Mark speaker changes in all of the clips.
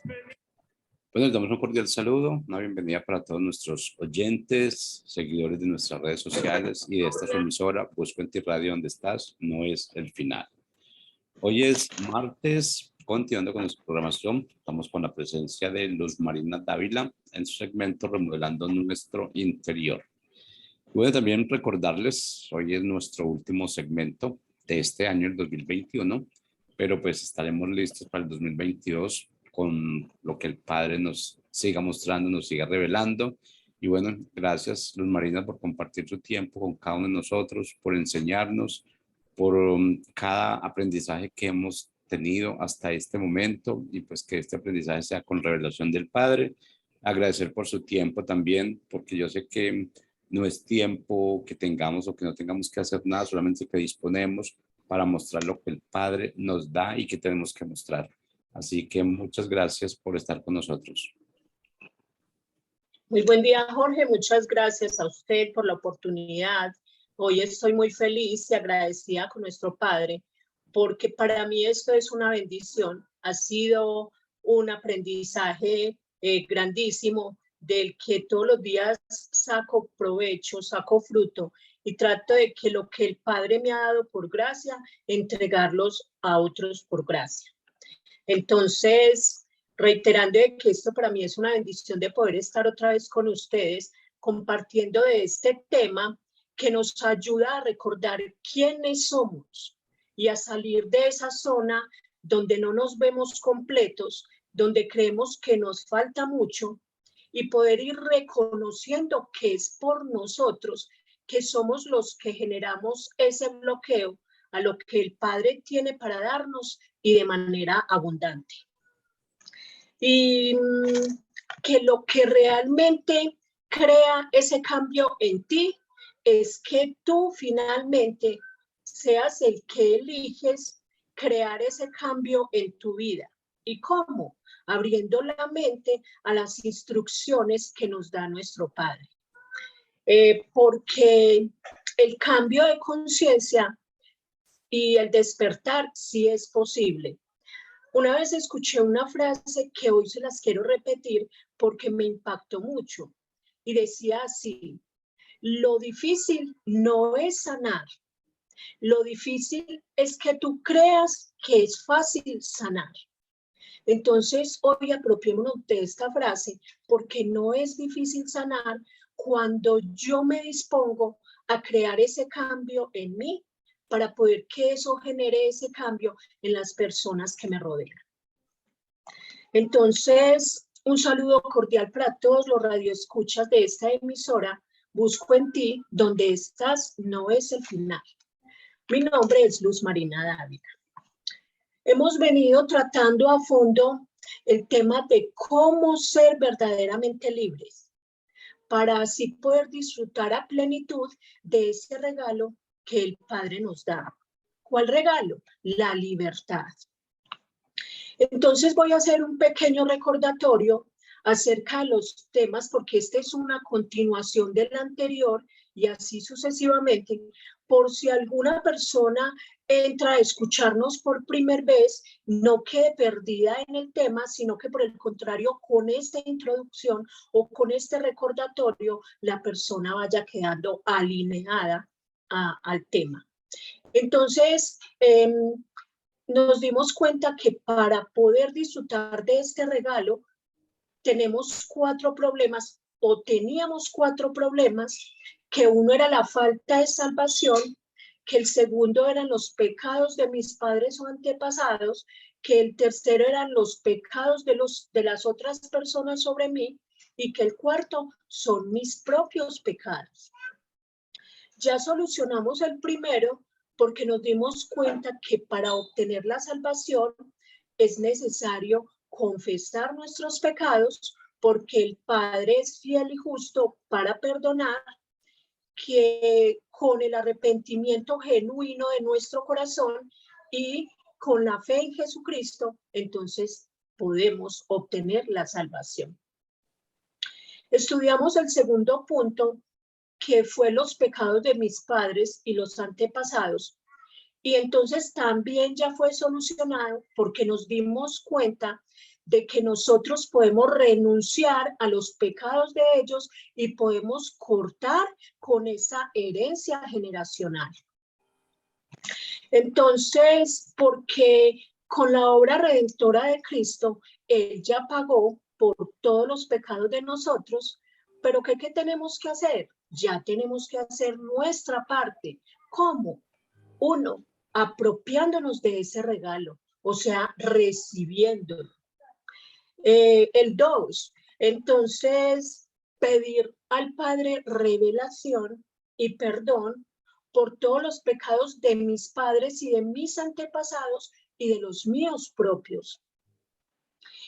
Speaker 1: Bueno, les damos un cordial saludo, una bienvenida para todos nuestros oyentes, seguidores de nuestras redes sociales y de esta su emisora, Busco en ti Radio, donde estás, no es el final. Hoy es martes, continuando con nuestra programación, estamos con la presencia de Luz Marina Dávila en su segmento Remodelando Nuestro Interior. Bueno, también recordarles, hoy es nuestro último segmento de este año, el 2021, pero pues estaremos listos para el 2022 con lo que el Padre nos siga mostrando, nos siga revelando. Y bueno, gracias Luz Marina por compartir su tiempo con cada uno de nosotros, por enseñarnos, por cada aprendizaje que hemos tenido hasta este momento y pues que este aprendizaje sea con revelación del Padre. Agradecer por su tiempo también, porque yo sé que no es tiempo que tengamos o que no tengamos que hacer nada, solamente que disponemos para mostrar lo que el Padre nos da y que tenemos que mostrar. Así que muchas gracias por estar con nosotros.
Speaker 2: Muy buen día, Jorge. Muchas gracias a usted por la oportunidad. Hoy estoy muy feliz y agradecida con nuestro Padre, porque para mí esto es una bendición. Ha sido un aprendizaje grandísimo del que todos los días saco provecho, saco fruto y trato de que lo que el Padre me ha dado por gracia, entregarlos a otros por gracia. Entonces, reiterando que esto para mí es una bendición de poder estar otra vez con ustedes compartiendo de este tema que nos ayuda a recordar quiénes somos y a salir de esa zona donde no nos vemos completos, donde creemos que nos falta mucho y poder ir reconociendo que es por nosotros que somos los que generamos ese bloqueo a lo que el Padre tiene para darnos y de manera abundante. Y que lo que realmente crea ese cambio en ti es que tú finalmente seas el que eliges crear ese cambio en tu vida. ¿Y cómo? Abriendo la mente a las instrucciones que nos da nuestro Padre. Porque el cambio de conciencia y el despertar sí es posible. Una vez escuché una frase que hoy se las quiero repetir porque me impactó mucho y decía así: lo difícil no es sanar, lo difícil es que tú creas que es fácil sanar. Entonces hoy apropiémonos de esta frase porque no es difícil sanar cuando yo me dispongo a crear ese cambio en mí para poder que eso genere ese cambio en las personas que me rodean. Entonces, un saludo cordial para todos los radioescuchas de esta emisora, Busco en ti, donde estás no es el final. Mi nombre es Luz Marina Dávila. Hemos venido tratando a fondo el tema de cómo ser verdaderamente libres, para así poder disfrutar a plenitud de ese regalo que el Padre nos da. ¿Cuál regalo? La libertad. Entonces voy a hacer un pequeño recordatorio acerca de los temas, porque esta es una continuación del anterior y así sucesivamente, por si alguna persona entra a escucharnos por primera vez, no quede perdida en el tema, sino que por el contrario, con esta introducción o con este recordatorio, la persona vaya quedando alineada al tema. Entonces, nos dimos cuenta que para poder disfrutar de este regalo, tenemos 4 problemas, o teníamos 4 problemas, que uno era la falta de salvación, que el segundo eran los pecados de mis padres o antepasados, que el tercero eran los pecados de las otras personas sobre mí, y que el cuarto son mis propios pecados. Ya solucionamos el primero porque nos dimos cuenta que para obtener la salvación es necesario confesar nuestros pecados, porque el Padre es fiel y justo para perdonar, que con el arrepentimiento genuino de nuestro corazón y con la fe en Jesucristo, entonces podemos obtener la salvación. Estudiamos el segundo punto, que fue los pecados de mis padres y los antepasados. Y entonces también ya fue solucionado porque nos dimos cuenta de que nosotros podemos renunciar a los pecados de ellos y podemos cortar con esa herencia generacional. Entonces, porque con la obra redentora de Cristo, Él ya pagó por todos los pecados de nosotros, pero ¿qué tenemos que hacer? Ya tenemos que hacer nuestra parte. ¿Cómo? Uno, apropiándonos de ese regalo, o sea, recibiéndolo. El dos, entonces, pedir al Padre revelación y perdón por todos los pecados de mis padres y de mis antepasados y de los míos propios.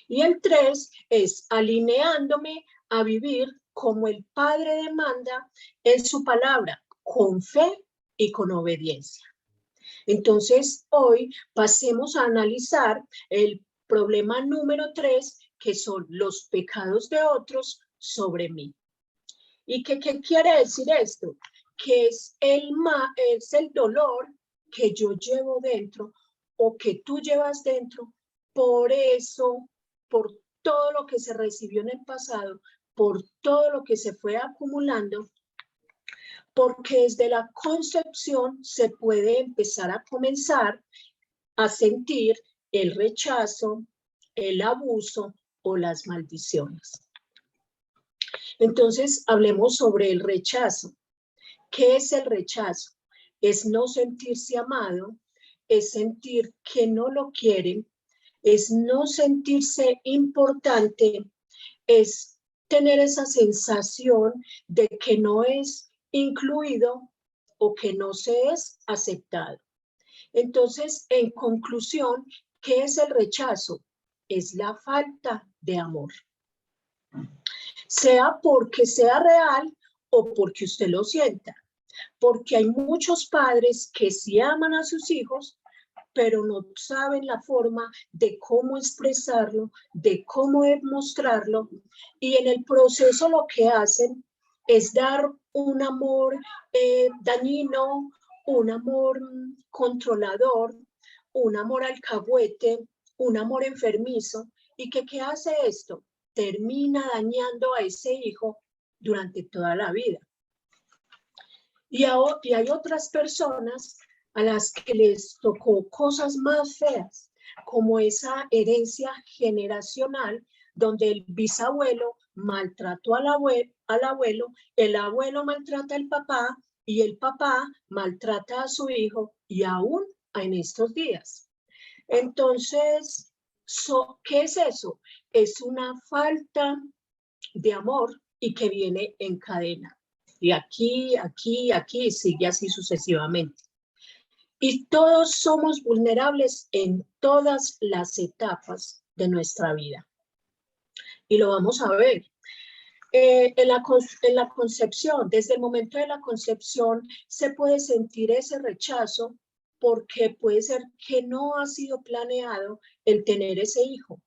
Speaker 2: Y el 3 es alineándome a vivir como el Padre demanda en su palabra, con fe y con obediencia. Entonces, hoy pasemos a analizar el problema número 3, que son los pecados de otros sobre mí. ¿Y qué quiere decir esto? Que es el dolor que yo llevo dentro o que tú llevas dentro, por eso, por todo lo que se recibió en el pasado, por todo lo que se fue acumulando, porque desde la concepción se puede empezar a comenzar a sentir el rechazo, el abuso o las maldiciones. Entonces, hablemos sobre el rechazo. ¿Qué es el rechazo? Es no sentirse amado, es sentir que no lo quieren, es no sentirse importante, es tener esa sensación de que no es incluido o que no se es aceptado. Entonces, en conclusión, ¿qué es el rechazo? Es la falta de amor. Sea porque sea real o porque usted lo sienta. Porque hay muchos padres que sí aman a sus hijos, pero no saben la forma de cómo expresarlo, de cómo demostrarlo, y en el proceso lo que hacen es dar un amor dañino, un amor controlador, un amor alcahuete, un amor enfermizo. ¿Y qué hace esto? Termina dañando a ese hijo durante toda la vida. Y hay otras personas a las que les tocó cosas más feas, como esa herencia generacional donde el bisabuelo maltrató al abuelo, el abuelo maltrata al papá y el papá maltrata a su hijo, y aún en estos días. Entonces, ¿qué es eso? Es una falta de amor y que viene en cadena. Y aquí, sigue así sucesivamente. Y todos somos vulnerables en todas las etapas de nuestra vida. Y lo vamos a ver. En la concepción, desde el momento de la concepción, se puede sentir ese rechazo porque puede ser que no ha sido planeado el tener ese hijo.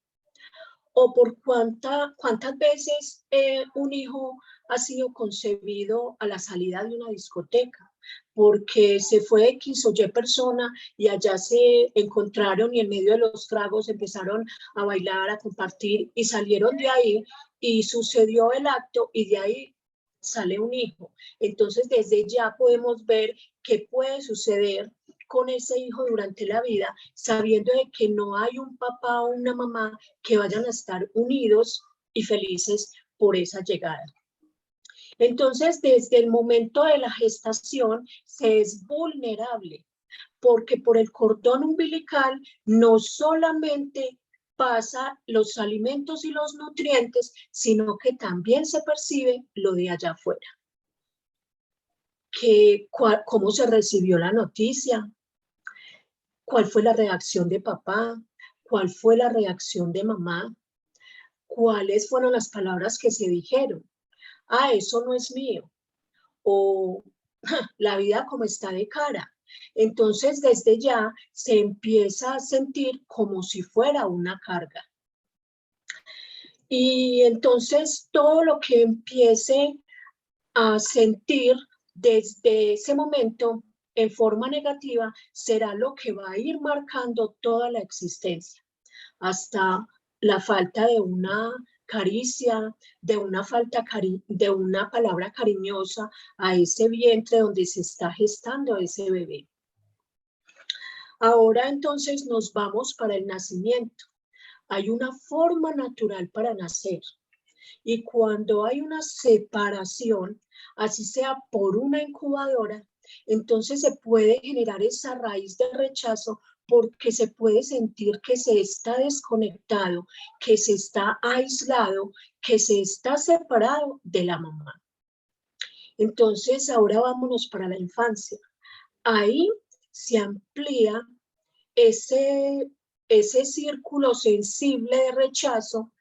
Speaker 2: O por cuántas veces un hijo ha sido concebido a la salida de una discoteca, porque se fue X o Y persona y allá se encontraron y en medio de los tragos empezaron a bailar, a compartir y salieron de ahí y sucedió el acto y de ahí sale un hijo. Entonces desde ya podemos ver qué puede suceder con ese hijo durante la vida, sabiendo de que no hay un papá o una mamá que vayan a estar unidos y felices por esa llegada. Entonces, desde el momento de la gestación se es vulnerable, porque por el cordón umbilical no solamente pasa los alimentos y los nutrientes, sino que también se percibe lo de allá afuera. ¿Cómo se recibió la noticia? ¿Cuál fue la reacción de papá? ¿Cuál fue la reacción de mamá? ¿Cuáles fueron las palabras que se dijeron? Ah, eso no es mío. O la vida como está de cara. Entonces, desde ya se empieza a sentir como si fuera una carga. Y entonces todo lo que empiece a sentir desde ese momento en forma negativa será lo que va a ir marcando toda la existencia, hasta la falta de una caricia, de una palabra cariñosa a ese vientre donde se está gestando ese bebé. Ahora entonces nos vamos para el nacimiento. Hay una forma natural para nacer. Y cuando hay una separación, así sea por una incubadora, entonces se puede generar esa raíz de rechazo porque se puede sentir que se está desconectado, que se está aislado, que se está separado de la mamá. Entonces ahora vámonos para la infancia. Ahí se amplía ese círculo sensible de rechazo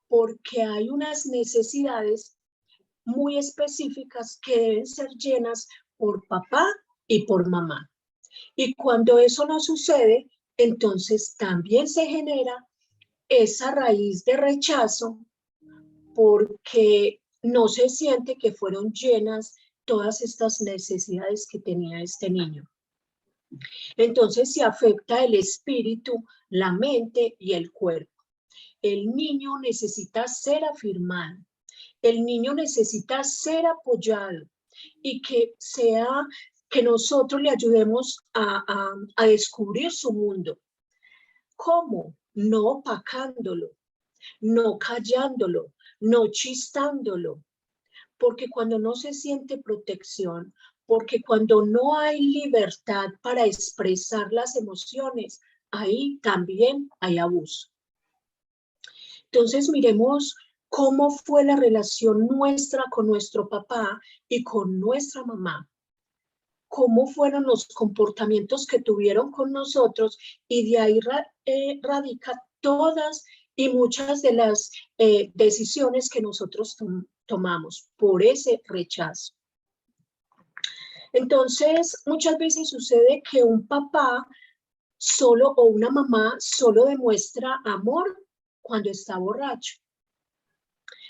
Speaker 2: porque hay unas necesidades muy específicas que deben ser llenas por papá y por mamá. Y cuando eso no sucede, entonces también se genera esa raíz de rechazo porque no se siente que fueron llenas todas estas necesidades que tenía este niño. Entonces se afecta el espíritu, la mente y el cuerpo. El niño necesita ser afirmado, el niño necesita ser apoyado y que nosotros le ayudemos a descubrir su mundo. ¿Cómo? No opacándolo, no callándolo, no chistándolo, porque cuando no se siente protección, porque cuando no hay libertad para expresar las emociones, ahí también hay abuso. Entonces miremos cómo fue la relación nuestra con nuestro papá y con nuestra mamá. Cómo fueron los comportamientos que tuvieron con nosotros y de ahí radica todas y muchas de las decisiones que nosotros tomamos por ese rechazo. Entonces, muchas veces sucede que un papá solo o una mamá solo demuestra amor cuando está borracho.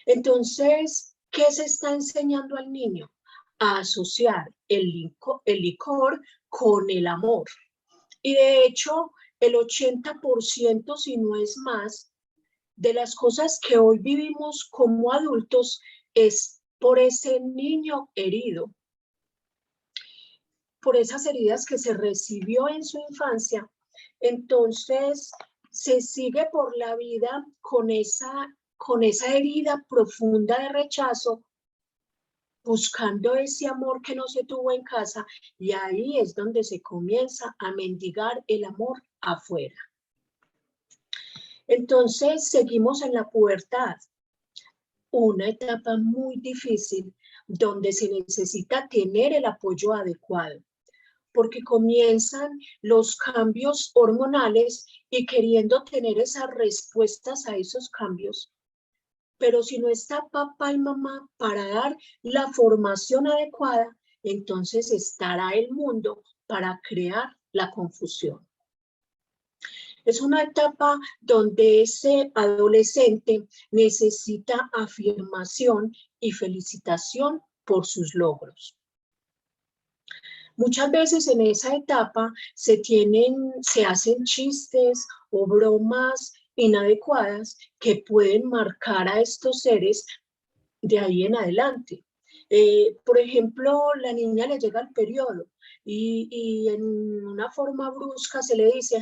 Speaker 2: Entonces, ¿qué se está enseñando al niño? A asociar el licor con el amor. Y de hecho, el 80%, si no es más, de las cosas que hoy vivimos como adultos es por ese niño herido, por esas heridas que se recibió en su infancia. Entonces, se sigue por la vida con esa herida profunda de rechazo, buscando ese amor que no se tuvo en casa, y ahí es donde se comienza a mendigar el amor afuera. Entonces seguimos en la pubertad, una etapa muy difícil donde se necesita tener el apoyo adecuado, porque comienzan los cambios hormonales y queriendo tener esas respuestas a esos cambios. Pero si no está papá y mamá para dar la formación adecuada, entonces estará el mundo para crear la confusión. Es una etapa donde ese adolescente necesita afirmación y felicitación por sus logros. Muchas veces en esa etapa se hacen chistes o bromas inadecuadas que pueden marcar a estos seres de ahí en adelante. Por ejemplo, la niña le llega el periodo y en una forma brusca se le dice,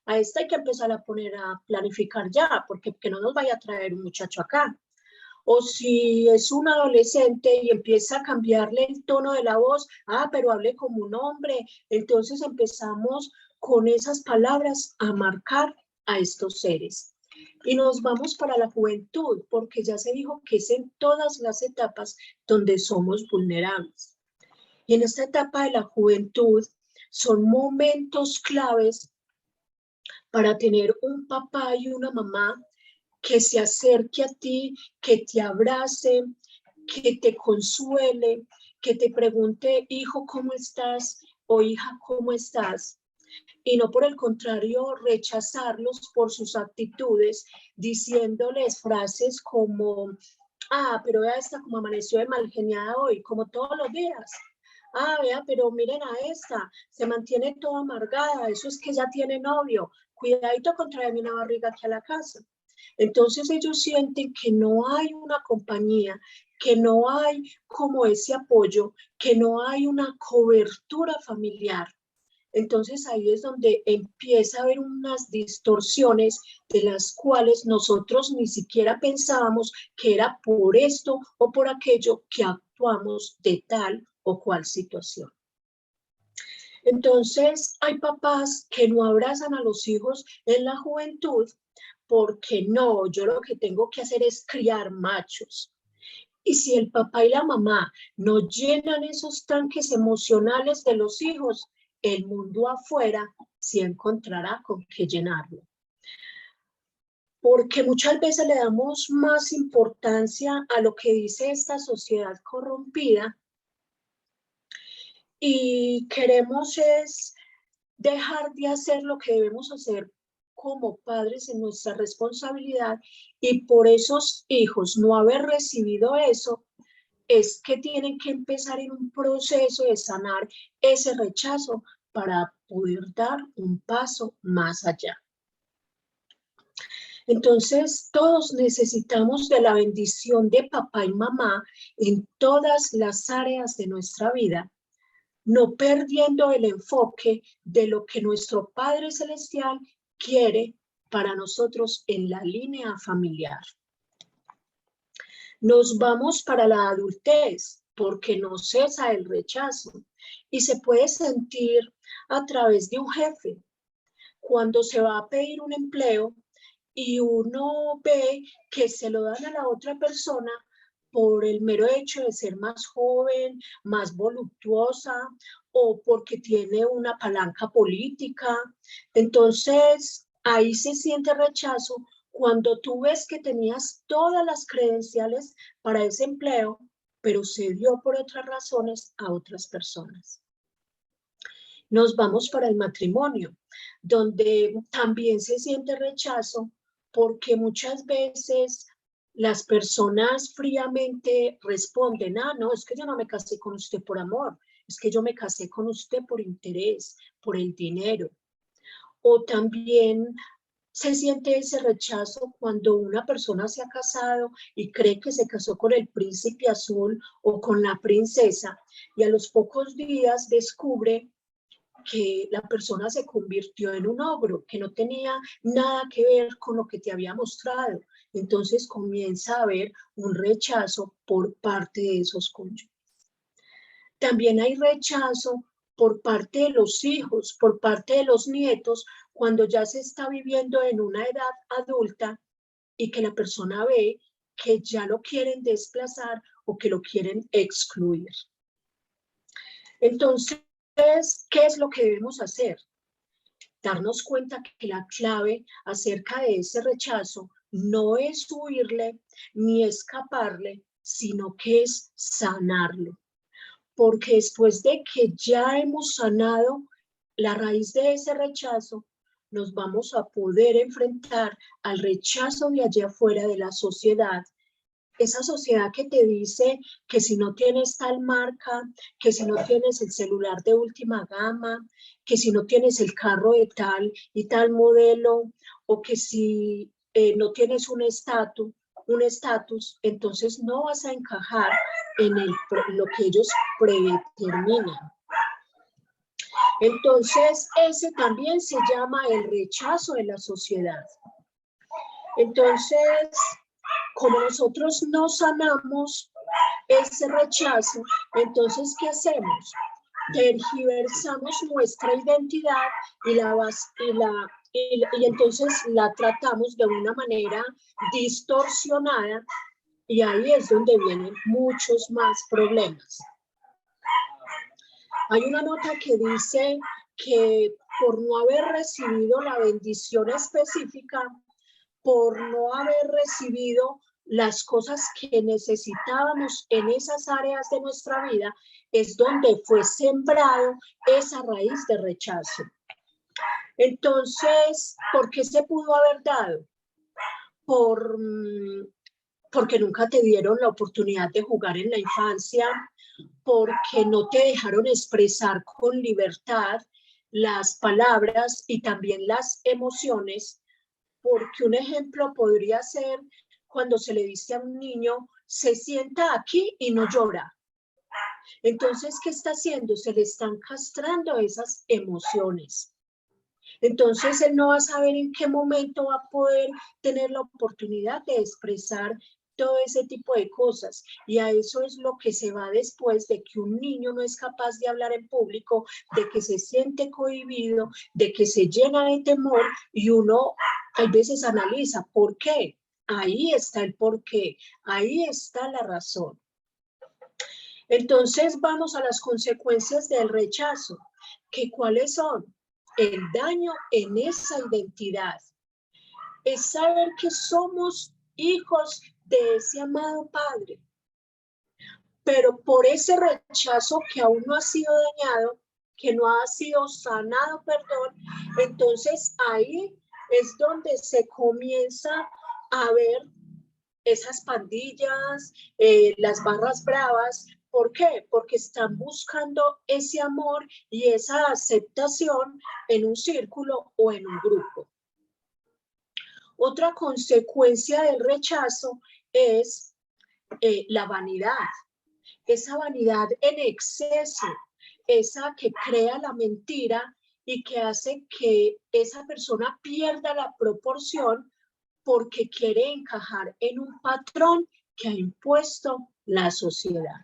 Speaker 2: a esta hay que empezar a poner a planificar ya, porque que no nos vaya a traer un muchacho acá. O si es un adolescente y empieza a cambiarle el tono de la voz, pero hable como un hombre. Entonces empezamos con esas palabras a marcar a estos seres. Y nos vamos para la juventud, porque ya se dijo que es en todas las etapas donde somos vulnerables. Y en esta etapa de la juventud son momentos claves para tener un papá y una mamá que se acerque a ti, que te abrace, que te consuele, que te pregunte, hijo, ¿cómo estás? O hija, ¿cómo estás? Y no por el contrario rechazarlos por sus actitudes, diciéndoles frases como, pero vea esta como amaneció de mal geniada hoy, como todos los días. Vea, pero miren a esta, se mantiene toda amargada, eso es que ya tiene novio, cuidadito con traerme una barriga aquí a la casa. Entonces ellos sienten que no hay una compañía, que no hay como ese apoyo, que no hay una cobertura familiar. Entonces ahí es donde empieza a haber unas distorsiones de las cuales nosotros ni siquiera pensábamos que era por esto o por aquello que actuamos de tal o cual situación. Entonces hay papás que no abrazan a los hijos en la juventud porque no, yo lo que tengo que hacer es criar machos. Y si el papá y la mamá no llenan esos tanques emocionales de los hijos, el mundo afuera sí encontrará con qué llenarlo. Porque muchas veces le damos más importancia a lo que dice esta sociedad corrompida y queremos es dejar de hacer lo que debemos hacer como padres en nuestra responsabilidad, y por esos hijos no haber recibido eso, es que tienen que empezar en un proceso de sanar ese rechazo para poder dar un paso más allá. Entonces, todos necesitamos de la bendición de papá y mamá en todas las áreas de nuestra vida, no perdiendo el enfoque de lo que nuestro Padre Celestial quiere para nosotros en la línea familiar. Nos vamos para la adultez porque no cesa el rechazo y se puede sentir a través de un jefe. Cuando se va a pedir un empleo y uno ve que se lo dan a la otra persona por el mero hecho de ser más joven, más voluptuosa o porque tiene una palanca política. Entonces, ahí se siente rechazo cuando tú ves que tenías todas las credenciales para ese empleo, pero se dio por otras razones a otras personas. Nos vamos para el matrimonio, donde también se siente rechazo porque muchas veces las personas fríamente responden, no, es que yo no me casé con usted por amor, es que yo me casé con usted por interés, por el dinero. O también se siente ese rechazo cuando una persona se ha casado y cree que se casó con el príncipe azul o con la princesa, y a los pocos días descubre que la persona se convirtió en un ogro, que no tenía nada que ver con lo que te había mostrado. Entonces comienza a haber un rechazo por parte de esos cónyuges. También hay rechazo por parte de los hijos, por parte de los nietos, cuando ya se está viviendo en una edad adulta y que la persona ve que ya lo quieren desplazar o que lo quieren excluir. Entonces, ¿qué es lo que debemos hacer? Darnos cuenta que la clave acerca de ese rechazo no es huirle ni escaparle, sino que es sanarlo. Porque después de que ya hemos sanado la raíz de ese rechazo, nos vamos a poder enfrentar al rechazo de allá afuera de la sociedad. Esa sociedad que te dice que si no tienes tal marca, que si no tienes el celular de última gama, que si no tienes el carro de tal y tal modelo, o que si no tienes un estatus, entonces no vas a encajar en lo que ellos predeterminan. Entonces, ese también se llama el rechazo de la sociedad. Entonces, como nosotros no sanamos ese rechazo, entonces, ¿qué hacemos? Tergiversamos nuestra identidad y entonces la tratamos de una manera distorsionada, y ahí es donde vienen muchos más problemas. Hay una nota que dice que por no haber recibido la bendición específica, por no haber recibido las cosas que necesitábamos en esas áreas de nuestra vida, es donde fue sembrado esa raíz de rechazo. Entonces, ¿por qué se pudo haber dado? Porque nunca te dieron la oportunidad de jugar en la infancia, porque no te dejaron expresar con libertad las palabras y también las emociones, porque un ejemplo podría ser cuando se le dice a un niño, se sienta aquí y no llora. Entonces, ¿qué está haciendo? Se le están castrando esas emociones. Entonces, él no va a saber en qué momento va a poder tener la oportunidad de expresar todo ese tipo de cosas. Y a eso es lo que se va después de que un niño no es capaz de hablar en público, de que se siente cohibido, de que se llena de temor y uno a veces analiza, ¿por qué? Ahí está el por qué, ahí está la razón. Entonces vamos a las consecuencias del rechazo, que ¿cuáles son? El daño en esa identidad. Es saber que somos hijos de ese amado Padre, pero por ese rechazo que aún no ha sido dañado, que no ha sido sanado, perdón, entonces ahí es donde se comienza a ver esas pandillas, las barras bravas. ¿Por qué? Porque están buscando ese amor y esa aceptación en un círculo o en un grupo. Otra consecuencia del rechazo es la vanidad. Esa vanidad en exceso, esa que crea la mentira y que hace que esa persona pierda la proporción porque quiere encajar en un patrón que ha impuesto la sociedad.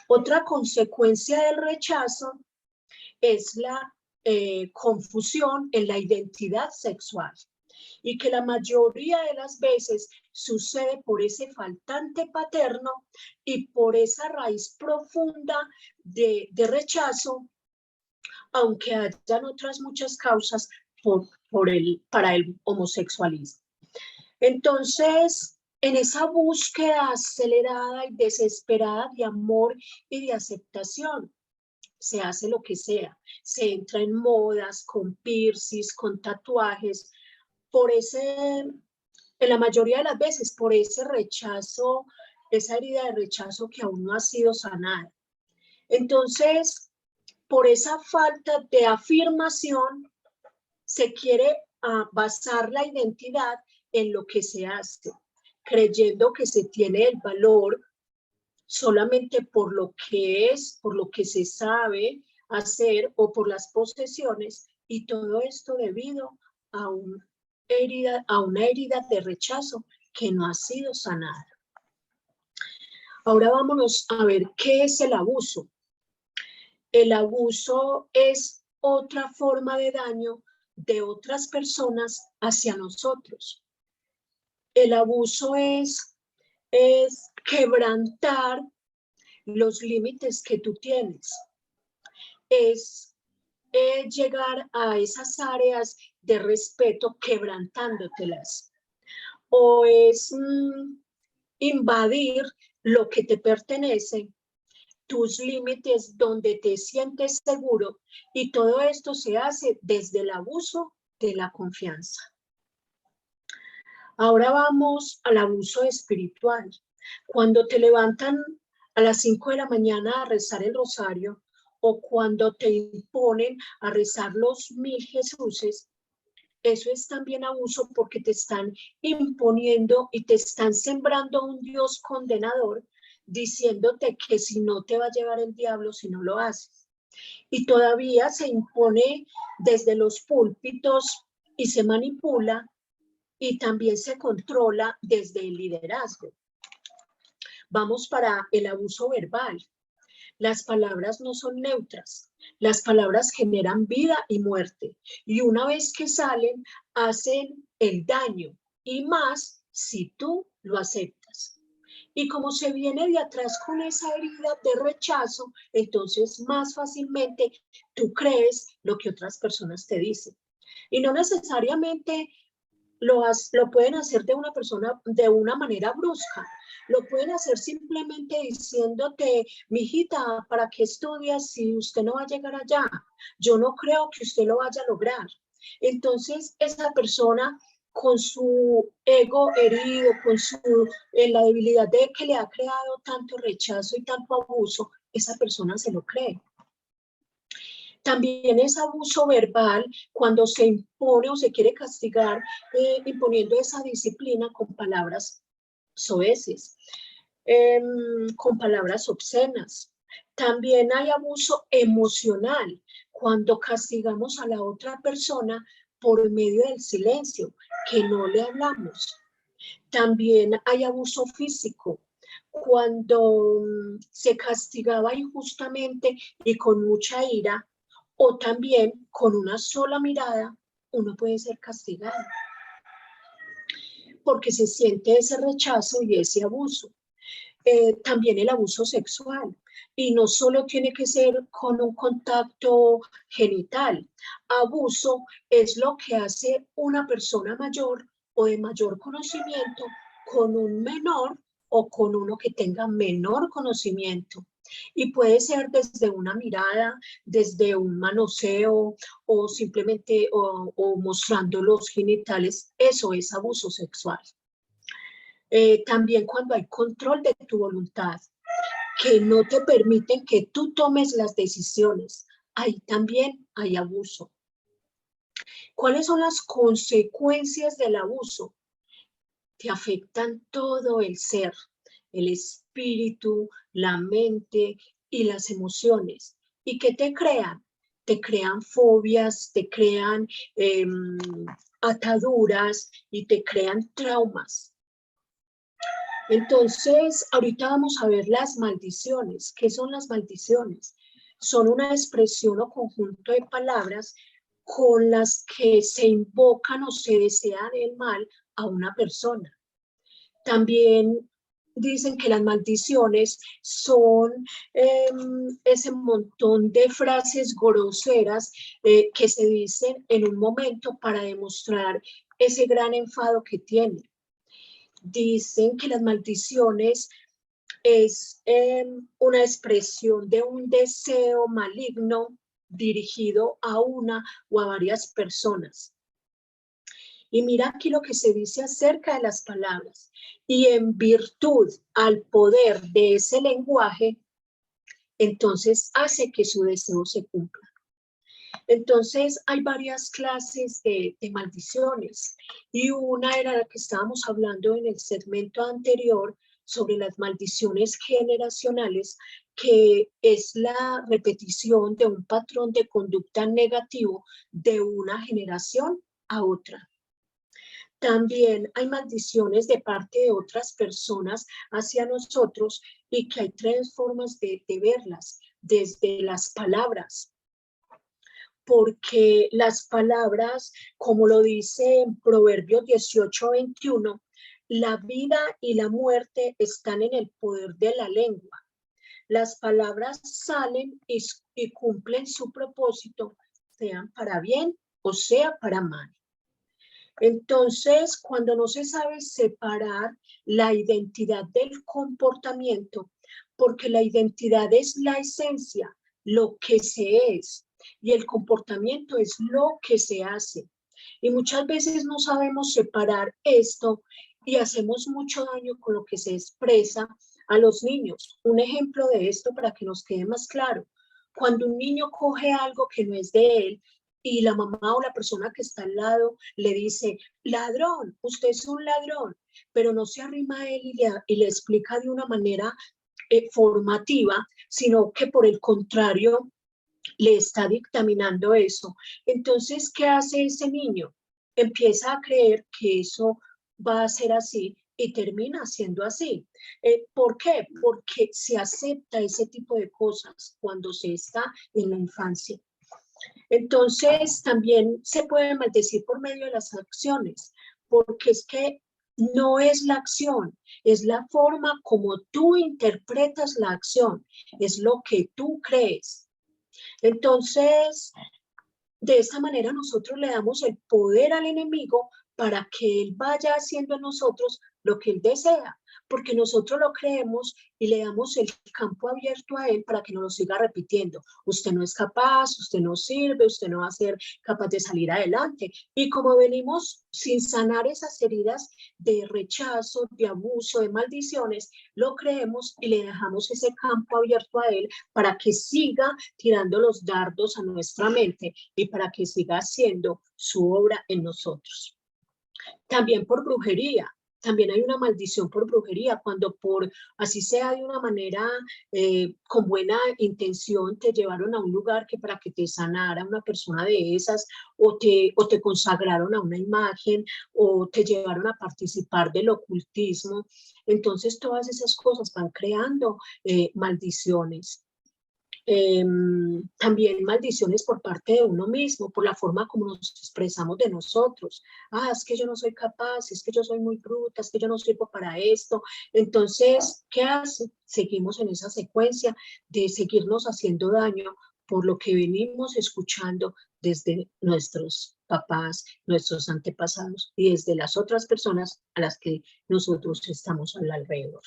Speaker 2: Otra consecuencia del rechazo es la confusión en la identidad sexual y que la mayoría de las veces sucede por ese faltante paterno y por esa raíz profunda de rechazo, aunque hayan otras muchas causas para el homosexualismo. Entonces, en esa búsqueda acelerada y desesperada de amor y de aceptación, se hace lo que sea. Se entra en modas, con piercings, con tatuajes, en la mayoría de las veces, por ese rechazo, esa herida de rechazo que aún no ha sido sanada. Entonces, por esa falta de afirmación, se quiere basar la identidad en lo que se hace, creyendo que se tiene el valor solamente por lo que es, por lo que se sabe hacer o por las posesiones, y todo esto debido a una herida de rechazo que no ha sido sanada. Ahora vámonos a ver qué es el abuso. El abuso es otra forma de daño de otras personas hacia nosotros. El abuso es quebrantar los límites que tú tienes. Es llegar a esas áreas de respeto quebrantándotelas. O es invadir lo que te pertenece, tus límites donde te sientes seguro, y todo esto se hace desde el abuso de la confianza. Ahora vamos al abuso espiritual. Cuando te levantan a las 5 de la mañana a rezar el rosario, o cuando te imponen a rezar los 1000 Jesuses, eso es también abuso porque te están imponiendo y te están sembrando un Dios condenador, diciéndote que si no te va a llevar el diablo si no lo haces. Y todavía se impone desde los púlpitos y se manipula y también se controla desde el liderazgo. Vamos para el abuso verbal. Las palabras no son neutras. Las palabras generan vida y muerte. Y una vez que salen, hacen el daño. Y más si tú lo aceptas. Y como se viene de atrás con esa herida de rechazo, entonces más fácilmente tú crees lo que otras personas te dicen. Y no necesariamente lo pueden hacer de una manera brusca. Lo pueden hacer simplemente diciéndote, mijita, ¿para qué estudias si usted no va a llegar allá? Yo no creo que usted lo vaya a lograr. Entonces, esa persona con su ego herido, la debilidad de que le ha creado tanto rechazo y tanto abuso, esa persona se lo cree. También es abuso verbal cuando se impone o se quiere castigar imponiendo esa disciplina con palabras soeces, con palabras obscenas. También hay abuso emocional cuando castigamos a la otra persona por medio del silencio, que no le hablamos. También hay abuso físico, cuando se castigaba injustamente y con mucha ira, o también con una sola mirada, uno puede ser castigado, porque se siente ese rechazo y ese abuso. También el abuso sexual, y no solo tiene que ser con un contacto genital. Abuso es lo que hace una persona mayor o de mayor conocimiento con un menor o con uno que tenga menor conocimiento. Y puede ser desde una mirada, desde un manoseo o simplemente o mostrando los genitales. Eso es abuso sexual. También cuando hay control de tu voluntad, que no te permiten que tú tomes las decisiones, ahí también hay abuso. ¿Cuáles son las consecuencias del abuso? Te afectan todo el ser, el espíritu, la mente y las emociones. ¿Y qué te crean? Te crean fobias, te crean ataduras y te crean traumas. Entonces, ahorita vamos a ver las maldiciones. ¿Qué son las maldiciones? Son una expresión o conjunto de palabras con las que se invocan o se desean el mal a una persona. También dicen que las maldiciones son ese montón de frases groseras que se dicen en un momento para demostrar ese gran enfado que tienen. Dicen que las maldiciones es una expresión de un deseo maligno dirigido a una o a varias personas. Y mira aquí lo que se dice acerca de las palabras. Y en virtud al poder de ese lenguaje, entonces hace que su deseo se cumpla. Entonces hay varias clases de maldiciones y una era la que estábamos hablando en el segmento anterior sobre las maldiciones generacionales, que es la repetición de un patrón de conducta negativo de una generación a otra. También hay maldiciones de parte de otras personas hacia nosotros y que hay tres formas de verlas, desde las palabras, porque las palabras, como lo dice en Proverbios 18:21, la vida y la muerte están en el poder de la lengua. Las palabras salen y cumplen su propósito, sean para bien o sea para mal. Entonces, cuando no se sabe separar la identidad del comportamiento, porque la identidad es la esencia, lo que se es, y el comportamiento es lo que se hace. Y muchas veces no sabemos separar esto y hacemos mucho daño con lo que se expresa a los niños. Un ejemplo de esto para que nos quede más claro. Cuando un niño coge algo que no es de él y la mamá o la persona que está al lado le dice, ladrón, usted es un ladrón, pero no se arrima a él y le explica de una manera formativa, sino que por el contrario le está dictaminando eso. Entonces, ¿qué hace ese niño? Empieza a creer que eso va a ser así y termina siendo así. ¿Por qué? Porque se acepta ese tipo de cosas cuando se está en la infancia. Entonces, también se puede maldecir por medio de las acciones, porque es que no es la acción, es la forma como tú interpretas la acción, es lo que tú crees. Entonces, de esta manera nosotros le damos el poder al enemigo para que Él vaya haciendo en nosotros lo que Él desea, porque nosotros lo creemos y le damos el campo abierto a Él para que nos lo siga repitiendo. Usted no es capaz, usted no sirve, usted no va a ser capaz de salir adelante. Y como venimos sin sanar esas heridas de rechazo, de abuso, de maldiciones, lo creemos y le dejamos ese campo abierto a Él para que siga tirando los dardos a nuestra mente y para que siga haciendo su obra en nosotros. También por brujería. También hay una maldición por brujería, cuando así sea de una manera con buena intención, te llevaron a un lugar que para que te sanara una persona de esas, o te consagraron a una imagen, o te llevaron a participar del ocultismo. Entonces todas esas cosas van creando maldiciones. También maldiciones por parte de uno mismo, por la forma como nos expresamos de nosotros. Es que yo no soy capaz, es que yo soy muy bruta, es que yo no sirvo para esto. Entonces, ¿qué hace? Seguimos en esa secuencia de seguirnos haciendo daño por lo que venimos escuchando desde nuestros papás, nuestros antepasados y desde las otras personas a las que nosotros estamos al alrededor.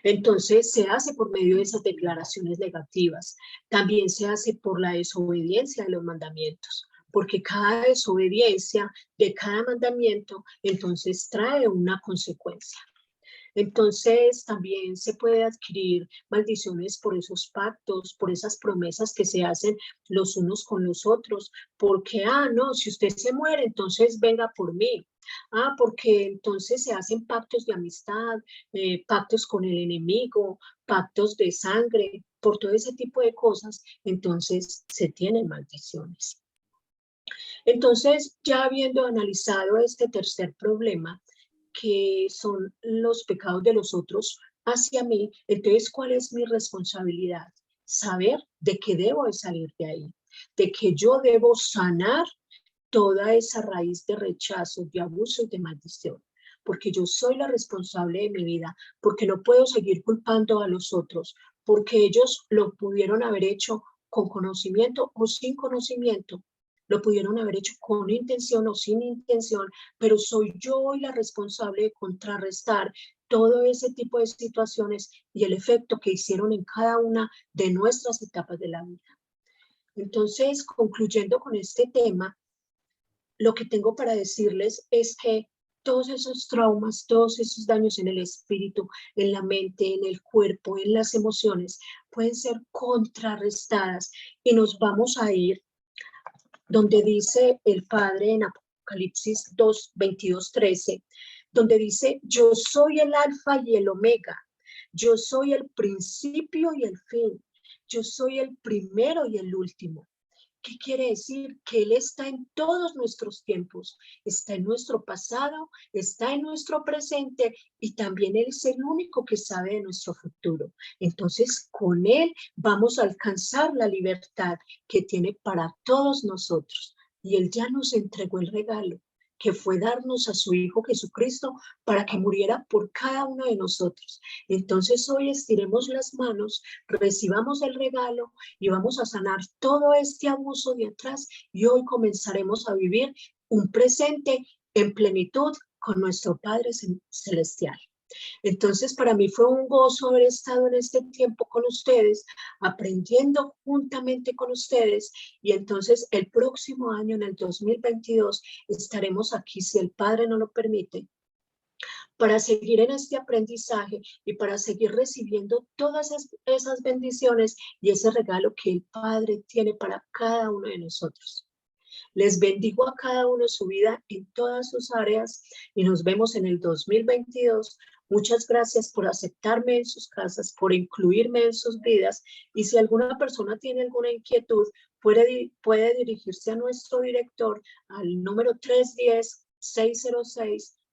Speaker 2: Entonces, se hace por medio de esas declaraciones negativas. También se hace por la desobediencia de los mandamientos, porque cada desobediencia de cada mandamiento, entonces trae una consecuencia. Entonces, también se puede adquirir maldiciones por esos pactos, por esas promesas que se hacen los unos con los otros, porque, no, si usted se muere, entonces venga por mí. Porque entonces se hacen pactos de amistad, pactos con el enemigo, pactos de sangre, por todo ese tipo de cosas, entonces se tienen maldiciones. Entonces, ya habiendo analizado este tercer problema, que son los pecados de los otros hacia mí, entonces, ¿cuál es mi responsabilidad? Saber de que debo de salir de ahí, de que yo debo sanar toda esa raíz de rechazo, de abuso y de maldición, porque yo soy la responsable de mi vida, porque no puedo seguir culpando a los otros, porque ellos lo pudieron haber hecho con conocimiento o sin conocimiento, lo pudieron haber hecho con intención o sin intención, pero soy yo hoy la responsable de contrarrestar todo ese tipo de situaciones y el efecto que hicieron en cada una de nuestras etapas de la vida. Entonces, concluyendo con este tema, lo que tengo para decirles es que todos esos traumas, todos esos daños en el espíritu, en la mente, en el cuerpo, en las emociones, pueden ser contrarrestadas y nos vamos a ir donde dice el Padre en Apocalipsis 2, 22, 13, donde dice, yo soy el alfa y el omega, yo soy el principio y el fin, yo soy el primero y el último. ¿Qué quiere decir? Que Él está en todos nuestros tiempos, está en nuestro pasado, está en nuestro presente y también Él es el único que sabe de nuestro futuro. Entonces, con Él vamos a alcanzar la libertad que tiene para todos nosotros. Y Él ya nos entregó el regalo, que fue darnos a su Hijo Jesucristo para que muriera por cada uno de nosotros. Entonces hoy estiremos las manos, recibamos el regalo y vamos a sanar todo este abuso de atrás y hoy comenzaremos a vivir un presente en plenitud con nuestro Padre Celestial. Entonces, para mí fue un gozo haber estado en este tiempo con ustedes, aprendiendo juntamente con ustedes. Y entonces, el próximo año, en el 2022, estaremos aquí, si el Padre nos lo permite, para seguir en este aprendizaje y para seguir recibiendo todas esas bendiciones y ese regalo que el Padre tiene para cada uno de nosotros. Les bendigo a cada uno su vida en todas sus áreas y nos vemos en el 2022. Muchas gracias por aceptarme en sus casas, por incluirme en sus vidas. Y si alguna persona tiene alguna inquietud, puede dirigirse a nuestro director al número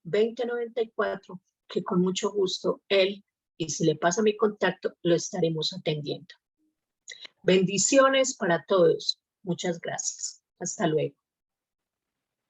Speaker 2: 310-606-2094, que con mucho gusto él, y si le pasa mi contacto, lo estaremos atendiendo. Bendiciones para todos. Muchas gracias. Hasta luego.